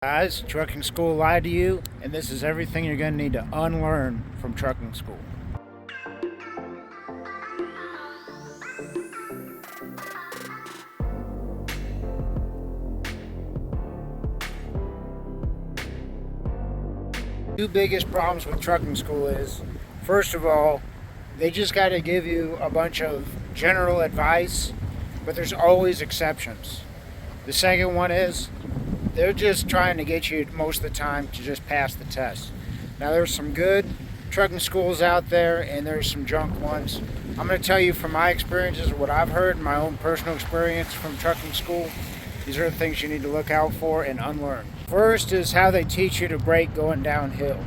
Guys, trucking school lied to you, and this is everything you're going to need to unlearn from trucking school. Two biggest problems with trucking school is, first of all, they just got to give you a bunch of general advice, but there's always exceptions. The second one is, they're just trying to get you most of the time to just pass the test. Now there's some good trucking schools out there and there's some junk ones. I'm going to tell you from my experiences, what I've heard, my own personal experience from trucking school. These are the things you need to look out for and unlearn. First is how they teach you to brake going downhill.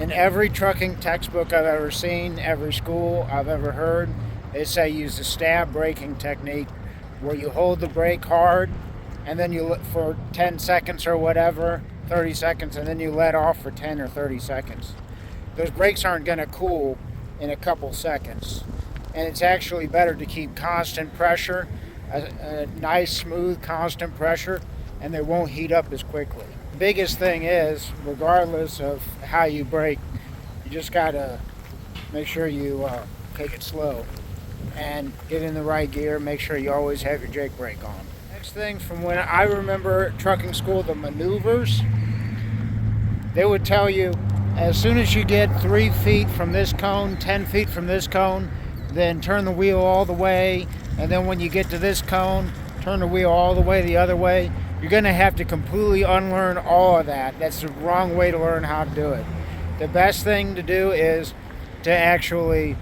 In every trucking textbook I've ever seen, every school I've ever heard, they say use the stab braking technique where you hold the brake hard and then you for 10 seconds or whatever, 30 seconds, and then you let off for 10 or 30 seconds. Those brakes aren't going to cool in a couple seconds. And it's actually better to keep constant pressure, a nice, smooth, constant pressure, and they won't heat up as quickly. The biggest thing is, regardless of how you brake, you just got to make sure you take it slow and get in the right gear. Make sure you always have your Jake brake on. Next thing, from when I remember trucking school, the maneuvers, they would tell you as soon as you get 3 feet from this cone, 10 feet from this cone, then turn the wheel all the way, and then when you get to this cone, turn the wheel all the way the other way. You're going to have to completely unlearn all of that. That's the wrong way to learn how to do it. The best thing to do is to actually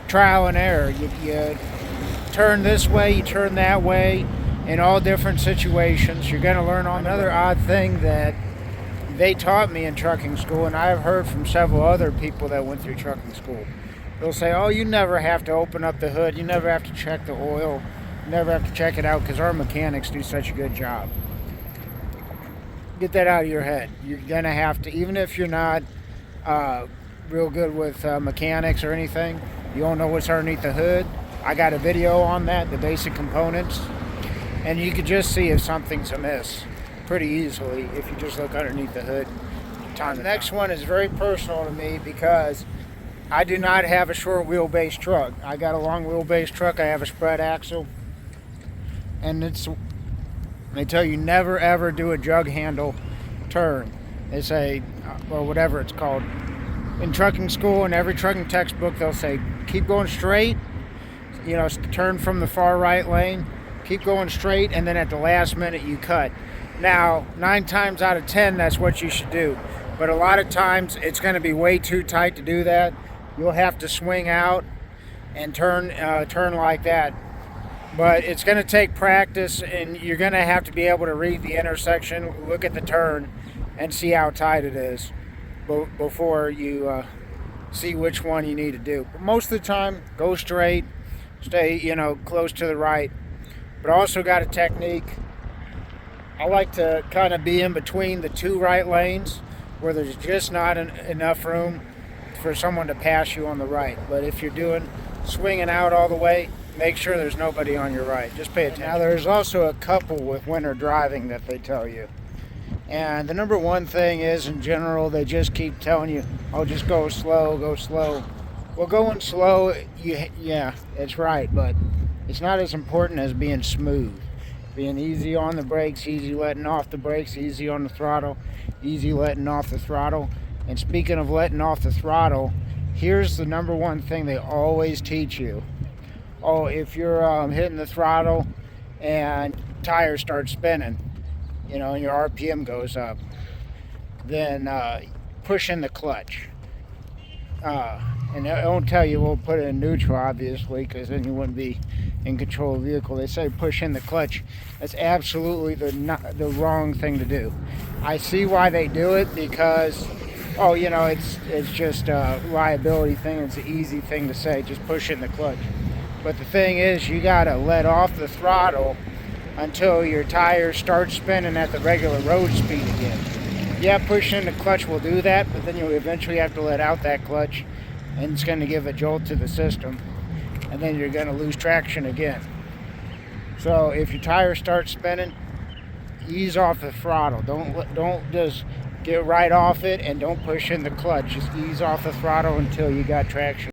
trial and error. You turn this way, you turn that way, in all different situations. You're going to learn on another odd thing that they taught me in trucking school, and I've heard from several other people that went through trucking school. They'll say, oh, you never have to open up the hood, you never have to check the oil, you never have to check it out because our mechanics do such a good job. Get that out of your head. You're going to have to, even if you're not real good with mechanics or anything, you don't know what's underneath the hood. I got a video on that, the basic components. And you can just see if something's amiss pretty easily if you just look underneath the hood. The next one is very personal to me because I do not have a short wheelbase truck. I got a long wheelbase truck. I have a spread axle. And they tell you never ever do a jug handle turn. They say, or whatever it's called. In trucking school, in every trucking textbook, they'll say, keep going straight. Turn from the far right lane. Keep going straight, and then at the last minute you cut. Now, 9 times out of 10, that's what you should do. But a lot of times, it's going to be way too tight to do that. You'll have to swing out and turn like that. But it's going to take practice, and you're going to have to be able to read the intersection, look at the turn, and see how tight it is before you see which one you need to do. But most of the time, go straight, stay, close to the right. But I also got a technique. I like to kind of be in between the 2 right lanes where there's just not enough room for someone to pass you on the right. But if you're swinging out all the way, make sure there's nobody on your right. Just pay attention. Now there's also a couple with winter driving that they tell you. And the number one thing is, in general, they just keep telling you, oh, just go slow, go slow. Well, going slow, yeah, it's right, but it's not as important as being smooth. Being easy on the brakes, easy letting off the brakes, easy on the throttle, easy letting off the throttle. And speaking of letting off the throttle, here's the number one thing they always teach you. Oh, if you're hitting the throttle and tires start spinning, and your RPM goes up, then push in the clutch. And they don't tell you, we'll put it in neutral, obviously, because then you wouldn't be in control of the vehicle. They say push in the clutch. That's absolutely the wrong thing to do. I see why they do it because, it's just a liability thing. It's an easy thing to say, just push in the clutch. But the thing is, you got to let off the throttle until your tires start spinning at the regular road speed again. Yeah, push in the clutch will do that, but then you eventually have to let out that clutch, and it's going to give a jolt to the system, and then you're going to lose traction again. So if your tires start spinning, ease off the throttle. Don't just get right off it, and don't push in the clutch. Just ease off the throttle until you got traction.